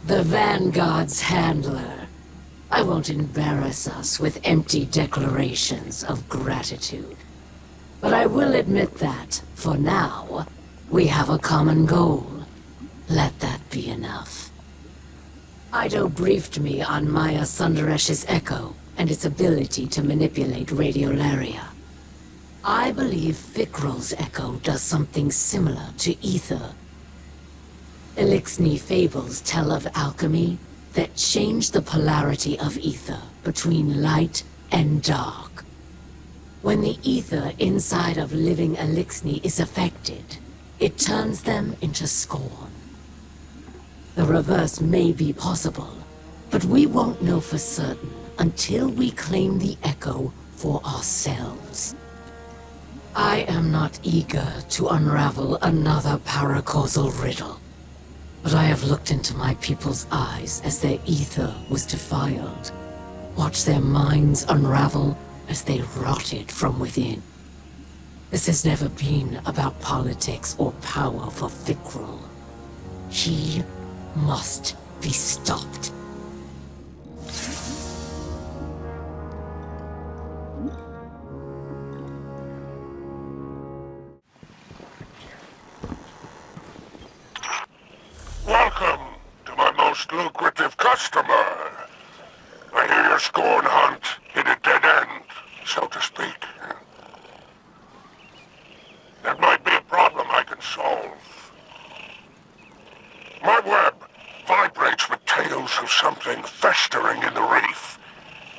The Vanguard's handler. I won't embarrass us with empty declarations of gratitude. But I will admit that, for now, we have a common goal. Let that be enough. Eido briefed me on Maya Sundaresh's echo and its ability to manipulate radiolaria. I believe Fikrul's echo does something similar to ether. Elixni fables tell of alchemy that change the polarity of ether between light and dark. When the ether inside of living Elixni is affected, it turns them into scorn. The reverse may be possible, but we won't know for certain until we claim the echo for ourselves. I am not eager to unravel another paracausal riddle, but I have looked into my people's eyes as their ether was defiled, watched their minds unravel as they rotted from within. This has never been about politics or power for Fikrul. He must be stopped. Welcome to my most lucrative customer. I hear your scorn hunt hit a dead end, so to speak. That might be a problem I can solve. My web vibrates with tales of something festering in the reef.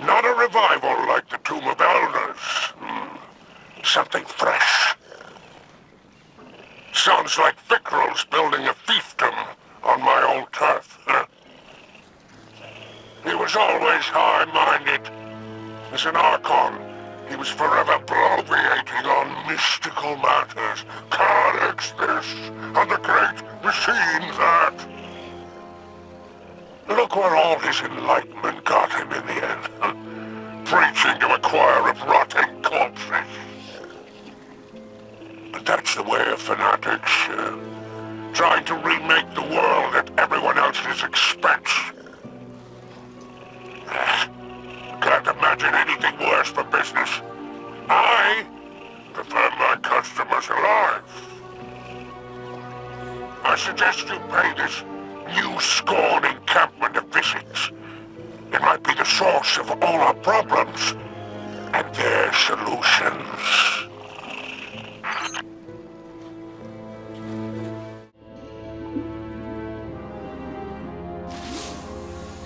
Not a revival like the Tomb of Elders. Something fresh. Sounds like Fikrul's building a fiefdom on my old turf. He was always high-minded. As an Archon, he was forever bloviating on mystical matters. Calyx this, and the great machine that. Look where all his enlightenment got him in the end. Preaching to a choir of rotting corpses. But that's the way of fanatics. Trying to remake the world at everyone else's expense. Can't imagine anything worse for business. I prefer my customers alive. I suggest you pay this new Scorn encampment a visit. It might be the source of all our problems and their solutions.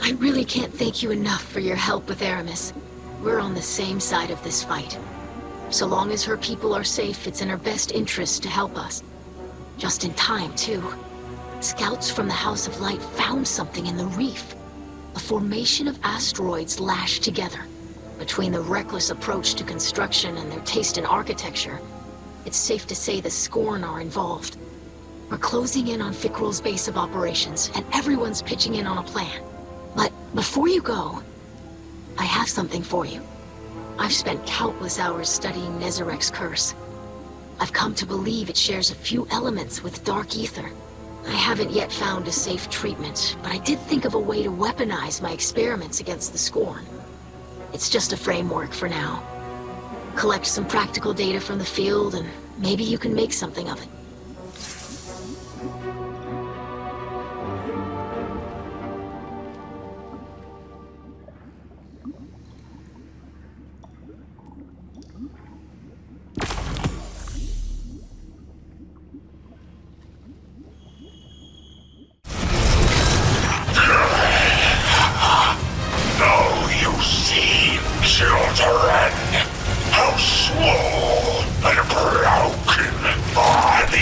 I really can't thank you enough for your help with Eramis. We're on the same side of this fight. So long as her people are safe, it's in her best interest to help us. Just in time, too. Scouts from the House of Light found something in the reef. A formation of asteroids lashed together. Between the reckless approach to construction and their taste in architecture, it's safe to say the Scorn are involved. We're closing in on Fikrul's base of operations, and everyone's pitching in on a plan. But before you go, I have something for you. I've spent countless hours studying Nezarek's curse. I've come to believe it shares a few elements with Dark Ether. I haven't yet found a safe treatment, but I did think of a way to weaponize my experiments against the Scorn. It's just a framework for now. Collect some practical data from the field, and maybe you can make something of it. Children, how small and broken are the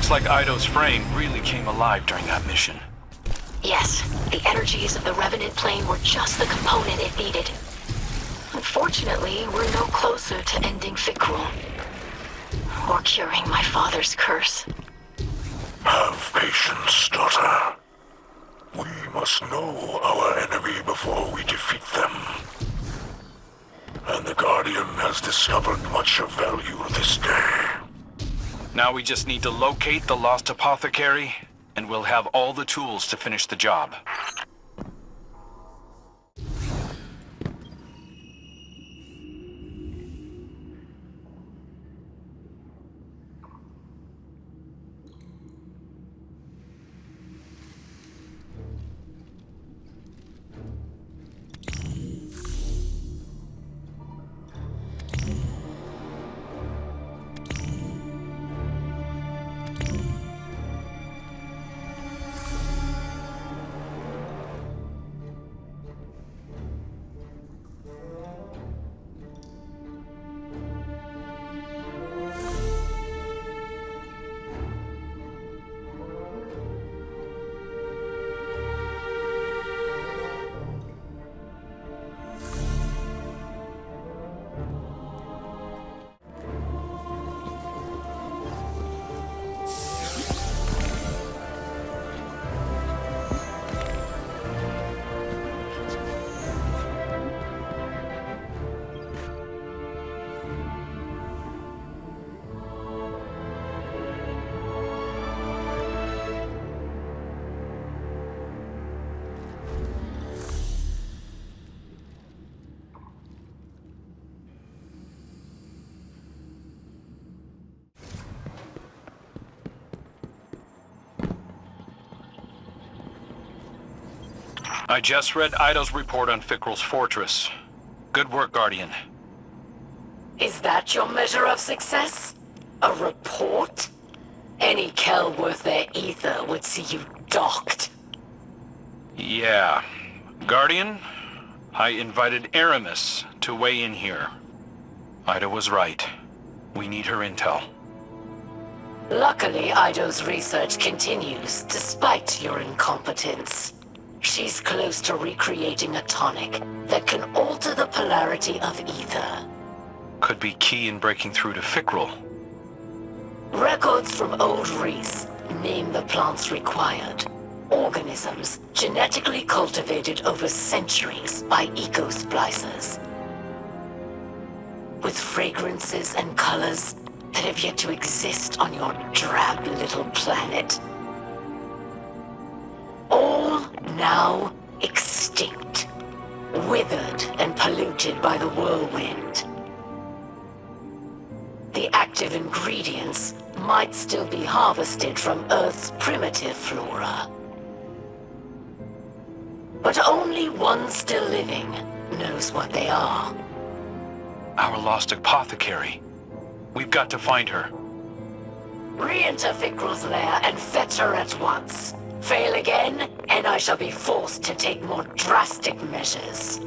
Looks like Eido's frame really came alive during that mission. Yes, the energies of the Revenant plane were just the component it needed. Unfortunately, we're no closer to ending Fikrul. Or curing my father's curse. Have patience, daughter. We must know our enemy before we defeat them. And the Guardian has discovered much of value this day. Now we just need to locate the lost apothecary, and we'll have all the tools to finish the job. I just read Eido's report on Fikrul's fortress. Good work, Guardian. Is that your measure of success? A report? Any Kell worth their ether would see you docked. Yeah. Guardian, I invited Eramis to weigh in here. Eido was right. We need her intel. Luckily, Eido's research continues, despite your incompetence. She's close to recreating a tonic that can alter the polarity of ether. Could be key in breaking through to Fikrul. Records from Old Riis name the plants required. Organisms genetically cultivated over centuries by eco-splicers. With fragrances and colors that have yet to exist on your drab little planet. All now extinct, withered and polluted by the whirlwind. The active ingredients might still be harvested from Earth's primitive flora. But only one still living knows what they are. Our lost apothecary. We've got to find her. Re-enter Fikrul's lair and fetch her at once. Fail again, and I shall be forced to take more drastic measures.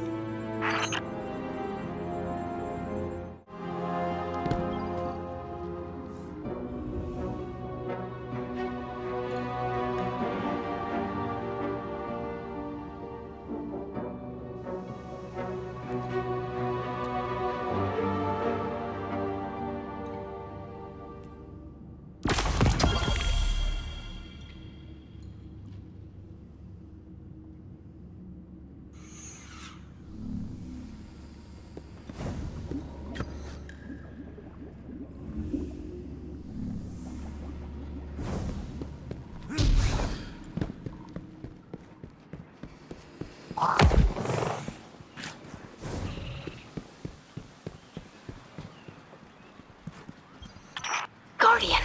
Guardian,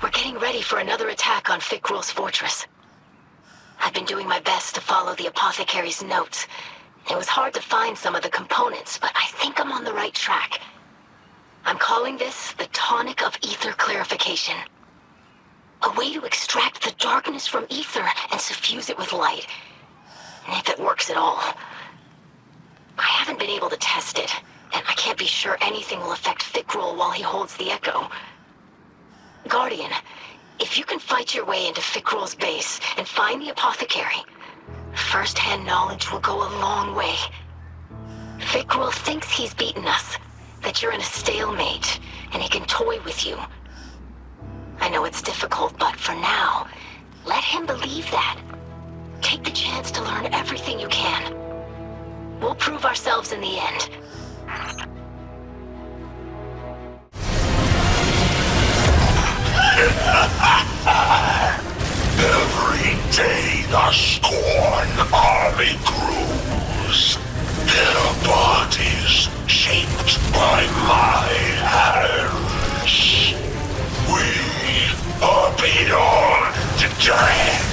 we're getting ready for another attack on Fikrul's fortress. I've been doing my best to follow the apothecary's notes. It was hard to find some of the components, but I think I'm on the right track. I'm calling this the Tonic of Ether Clarification. A way to extract the darkness from ether and suffuse it with light. If it works at all. I haven't been able to test it, and I can't be sure anything will affect Fikrul while he holds the Echo. Guardian, If you can fight your way into Fickrul's base and find the apothecary, first-hand knowledge will go a long way. Fickrul thinks he's beaten us, that you're in a stalemate, and he can toy with you. I know it's difficult, but for now, let him believe that. Take the chance to learn everything you can. We'll prove ourselves in the end. Every day the Scorn army grows. Their bodies shaped by my hands. We are beyond death.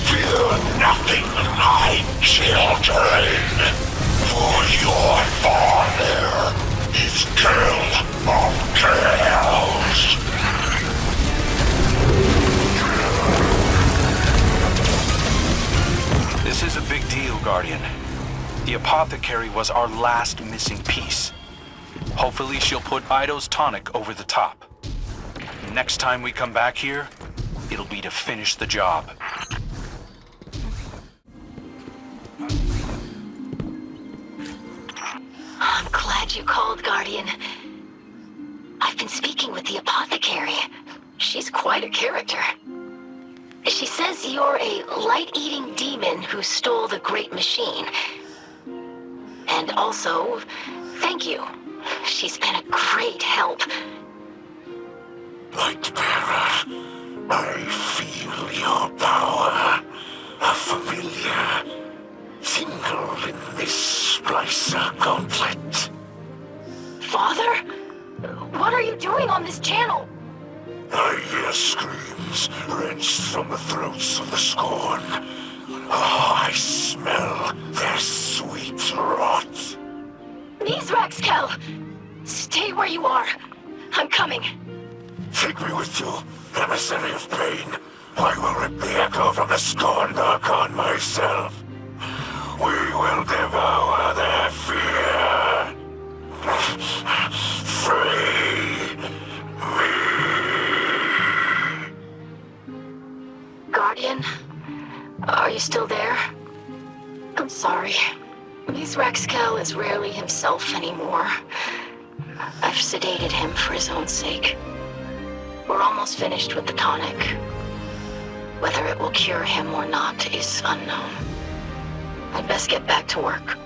Fear nothing, my children. For your father is Kell of Kells. This is a big deal, Guardian. The apothecary was our last missing piece. Hopefully she'll put Eido's tonic over the top. Next time we come back here, it'll be to finish the job. I'm glad you called, Guardian. I've been speaking with the apothecary. She's quite a character. She says you're a light-eating demon who stole the Great Machine. And also, thank you. She's been a great help. Lightbearer, I feel your power. A familiar tingle in this splicer gauntlet. Father? What are you doing on this channel? I hear screams wrenched from the throats of the Scorn. Oh, I smell their sweet rot. Mithrax, Kell! Stay where you are. I'm coming. Take me with you, emissary of pain. I will rip the echo from the Scorned Archon myself. We will devour their fear. Free me. Guardian, are you still there? I'm sorry. Mithrax Kell is rarely himself anymore. I've sedated him for his own sake. We're almost finished with the tonic. Whether it will cure him or not is unknown. I'd best get back to work.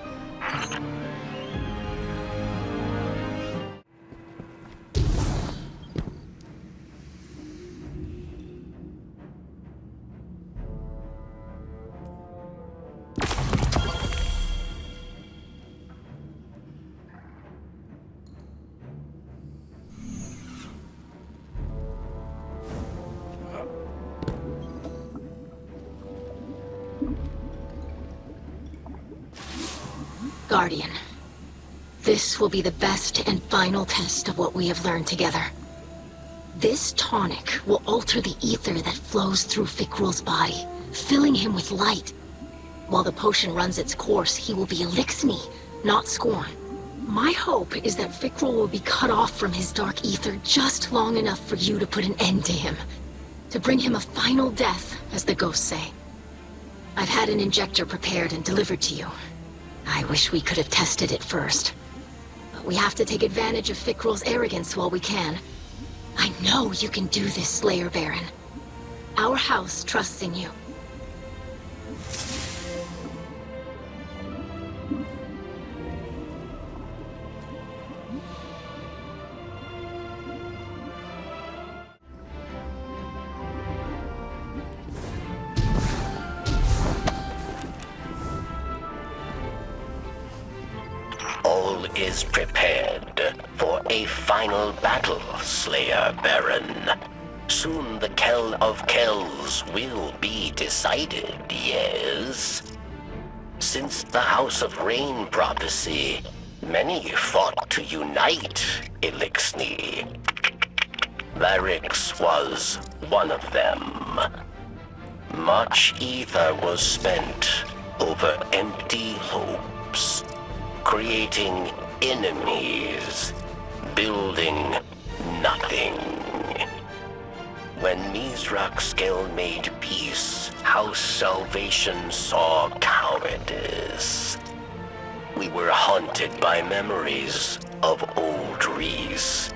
Guardian, this will be the best and final test of what we have learned together. This tonic will alter the ether that flows through Fickrul's body, filling him with light. While the potion runs its course, he will be Eliksni, not Scorn. My hope is that Fickrul will be cut off from his dark ether just long enough for you to put an end to him. To bring him a final death, as the ghosts say. I've had an injector prepared and delivered to you. I wish we could have tested it first. But we have to take advantage of Fickrul's arrogance while we can. I know you can do this, Slayer Baron. Our house trusts in you. All is prepared for a final battle, Slayer Baron. Soon the Kell of Kells will be decided, yes? Since the House of Rain prophecy, many fought to unite Eliksni. Variks was one of them. Much ether was spent over empty hopes, creating enemies, building nothing. When Mithrax made peace, House Salvation saw cowardice. We were haunted by memories of Old Riis.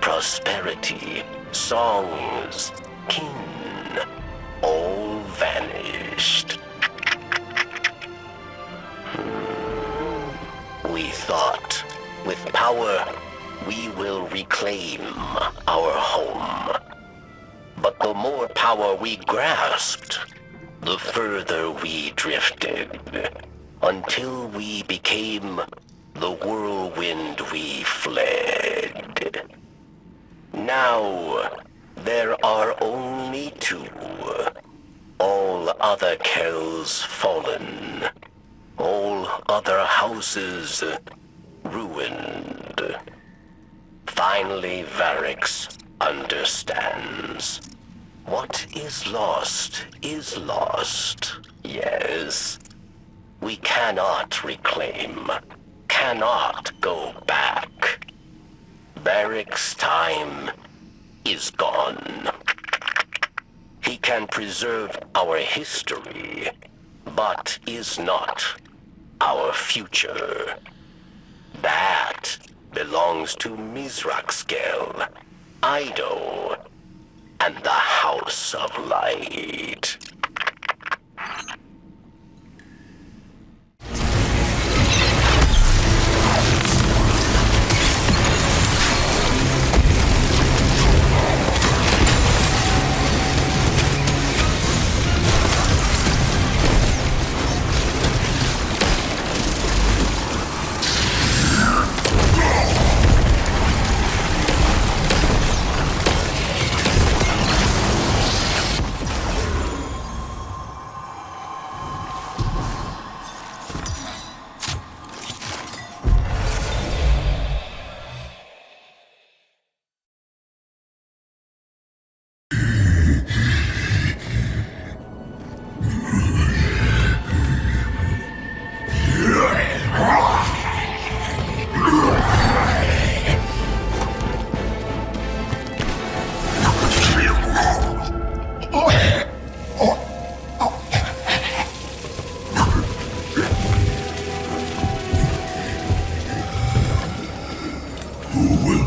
Prosperity, songs, kin, all vanished. We thought, with power, we will reclaim our home. But the more power we grasped, the further we drifted, until we became the whirlwind we fled. Now, there are only two. All other Kells fallen. All other houses ruined. Finally, Variks understands. What is lost, yes. We cannot reclaim, cannot go back. Variks' time is gone. He can preserve our history, but is not our future. That belongs to Mithrax, Eido, and the House of Light.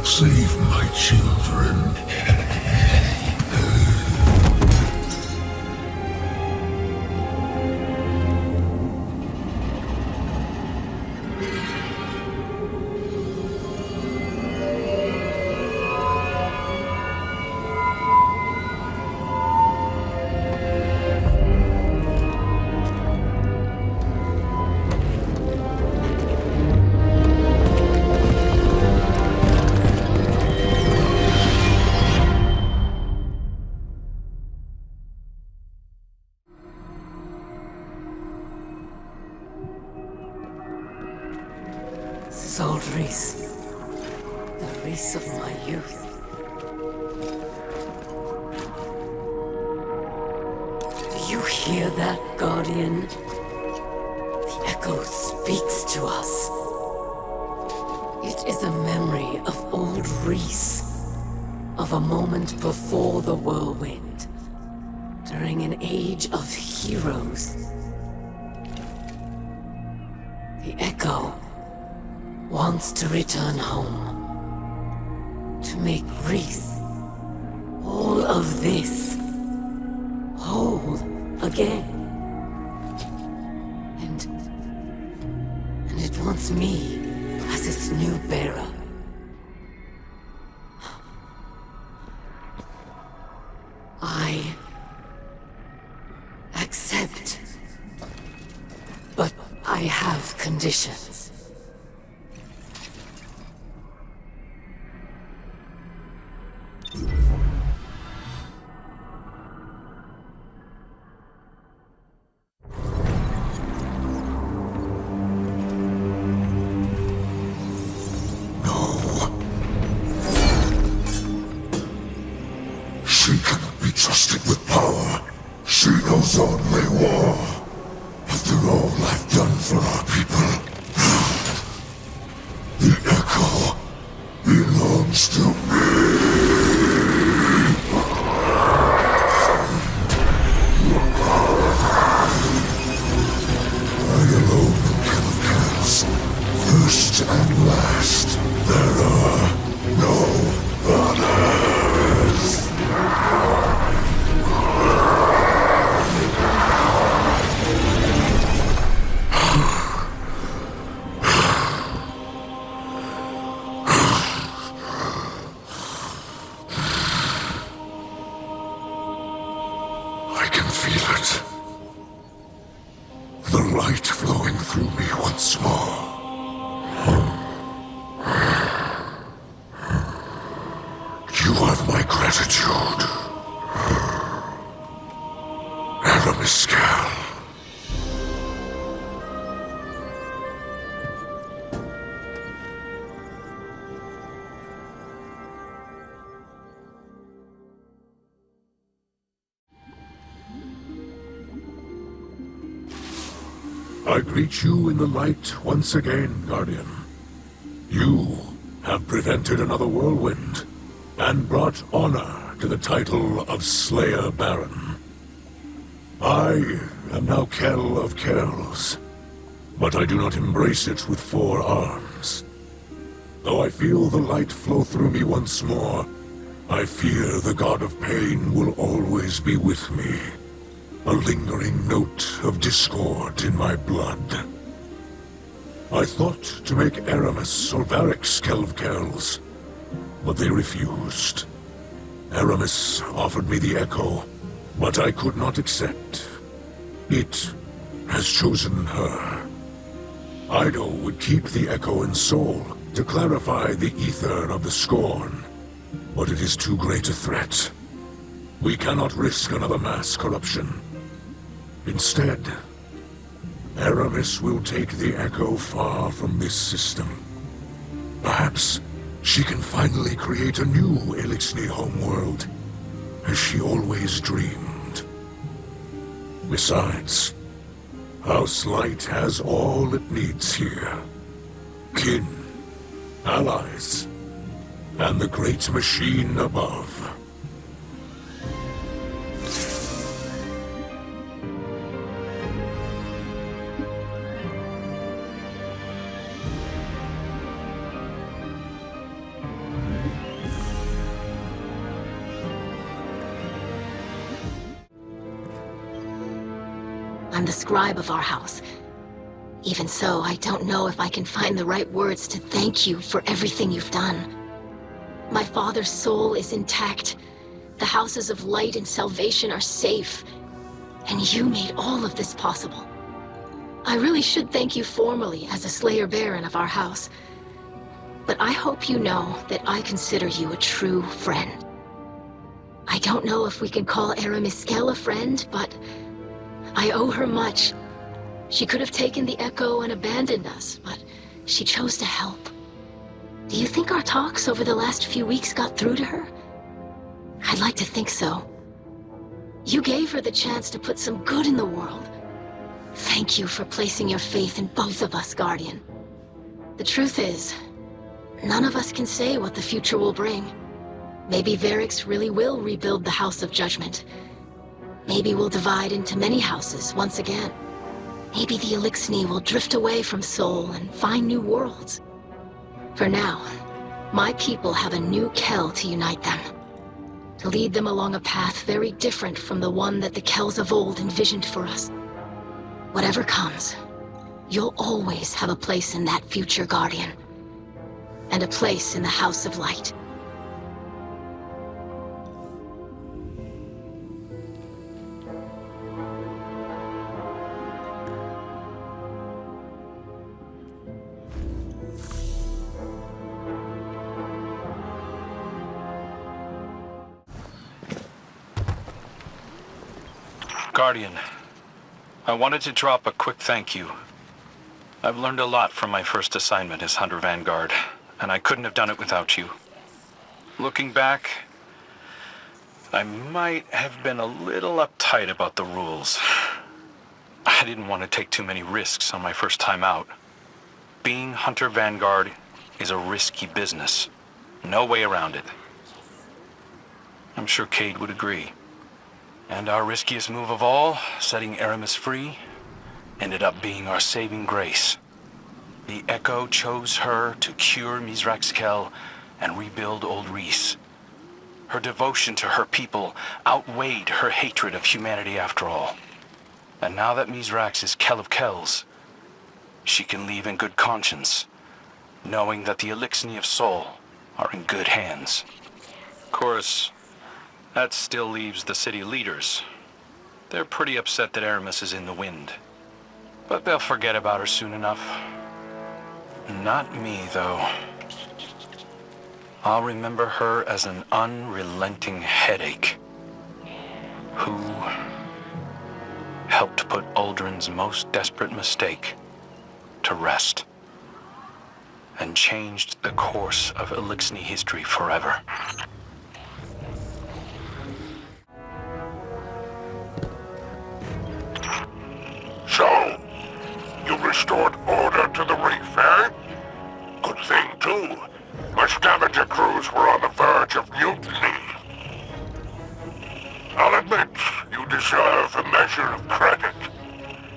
Save my children. Old Riis, the Riis of my youth. Do you hear that, Guardian? The echo speaks to us. It is a memory of Old Riis, of a moment before the whirlwind, during an age of heroes. The echo wants to return home, to make Riis, all of this, whole again. And it wants me as its new bearer. I accept, but I have conditions. She cannot be trusted with power. She knows only war. After all I've done for our people, flowing through me once more. You have my gratitude. Eramis Kell. I greet you in the light once again, Guardian. You have prevented another whirlwind, and brought honor to the title of Slayer Baron. I am now Kell of Kells, but I do not embrace it with 4 arms. Though I feel the light flow through me once more, I fear the God of Pain will always be with me. A lingering note of discord in my blood. I thought to make Eramis or Variks Kell of Kells, but they refused. Eramis offered me the Echo, but I could not accept. It has chosen her. Eido would keep the Echo in Soul to clarify the ether of the Scorn, but it is too great a threat. We cannot risk another mass corruption. Instead, Eramis will take the Echo far from this system. Perhaps she can finally create a new Elixni homeworld, as she always dreamed. Besides, House Light has all it needs here. Kin, allies, and the great machine above. I'm the scribe of our house. Even so, I don't know if I can find the right words to thank you for everything you've done. My father's soul is intact. The houses of light and salvation are safe. And you made all of this possible. I really should thank you formally as a Slayer Baron of our house. But I hope you know that I consider you a true friend. I don't know if we can call Eramis Kell a friend, but I owe her much. She could have taken the Echo and abandoned us, but she chose to help. Do you think our talks over the last few weeks got through to her? I'd like to think so. You gave her the chance to put some good in the world. Thank you for placing your faith in both of us, Guardian. The truth is, none of us can say what the future will bring. Maybe Variks really will rebuild the House of Judgment. Maybe we'll divide into many houses once again. Maybe the Elixni will drift away from Soul and find new worlds. For now, my people have a new Kell to unite them. To lead them along a path very different from the one that the Kells of old envisioned for us. Whatever comes, you'll always have a place in that future, Guardian. And a place in the House of Light. Guardian, I wanted to drop a quick thank you. I've learned a lot from my first assignment as Hunter Vanguard, and I couldn't have done it without you. Looking back, I might have been a little uptight about the rules. I didn't want to take too many risks on my first time out. Being Hunter Vanguard is a risky business. No way around it. I'm sure Cade would agree. And our riskiest move of all, setting Eramis free, ended up being our saving grace. The Echo chose her to cure Mithrax Kell and rebuild Old Riis. Her devotion to her people outweighed her hatred of humanity after all. And now that Mithrax is Kell of Kells, she can leave in good conscience, knowing that the Elixni of Soul are in good hands. Of course, that still leaves the city leaders. They're pretty upset that Eramis is in the wind. But they'll forget about her soon enough. Not me, though. I'll remember her as an unrelenting headache who helped put Uldren's most desperate mistake to rest and changed the course of Eliksni history forever. So, you restored order to the reef, eh? Good thing, too. My scavenger crews were on the verge of mutiny. I'll admit, you deserve a measure of credit.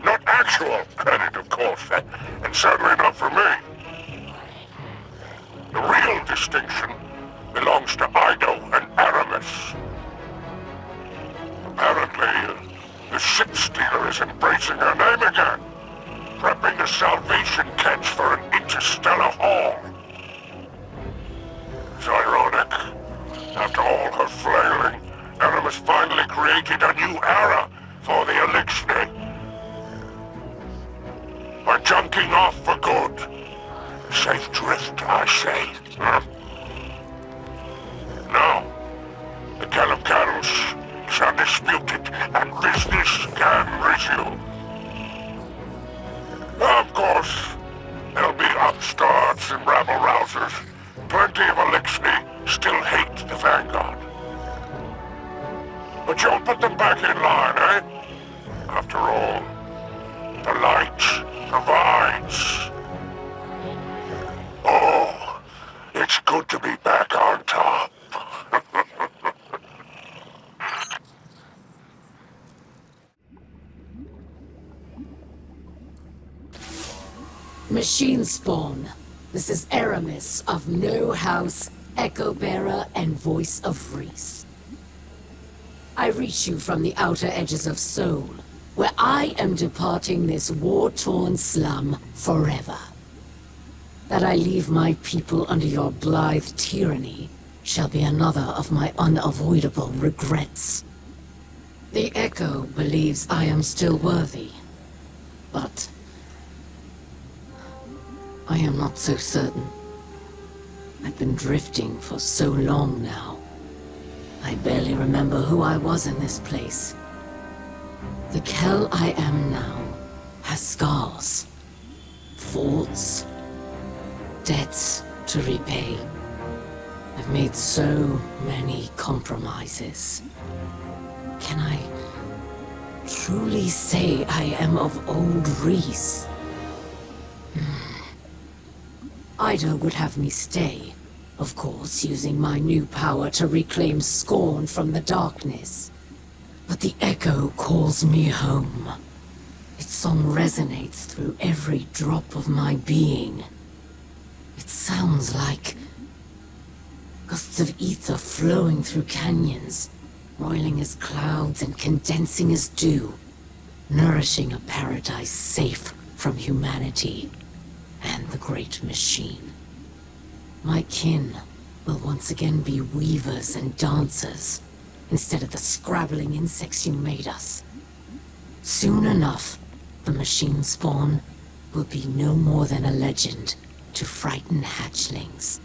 Not actual credit, of course, and certainly not for me. The real distinction belongs to Eido and Eramis. Apparently, the ship stealer is embracing her name again, prepping a salvation catch for an interstellar haul. It's ironic. After all her flailing, Eramis finally created a new era for the Eliksni. We're junking off for good. Safe drift, I say. Now, the Kell of Kells is undisputed, and business can resume. Of course, there'll be upstarts and rabble-rousers. Plenty of Eliksni still hate the Vanguard. But you'll put them back in line, eh? After all, the light provides. Oh, it's good to be back on top. Machine spawn. This is Eramis of No House, Echo Bearer, and Voice of Riis. I reach you from the outer edges of Seoul, where I am departing this war-torn slum forever. That I leave my people under your blithe tyranny shall be another of my unavoidable regrets. The Echo believes I am still worthy, but I am not so certain. I've been drifting for so long now. I barely remember who I was in this place. The Kell I am now has scars, faults, debts to repay. I've made so many compromises. Can I truly say I am of Old Riis? Eido would have me stay, of course, using my new power to reclaim scorn from the darkness. But the Echo calls me home. Its song resonates through every drop of my being. It sounds like gusts of ether flowing through canyons, roiling as clouds and condensing as dew, nourishing a paradise safe from humanity and the great machine. My kin will once again be weavers and dancers, instead of the scrabbling insects you made us. Soon enough, the machine spawn will be no more than a legend to frighten hatchlings.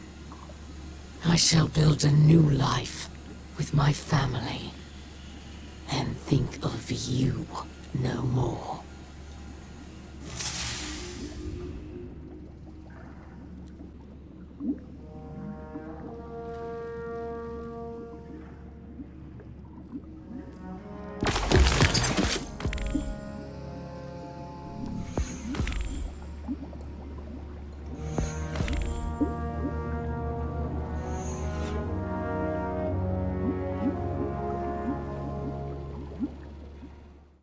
I shall build a new life with my family, and think of you no more.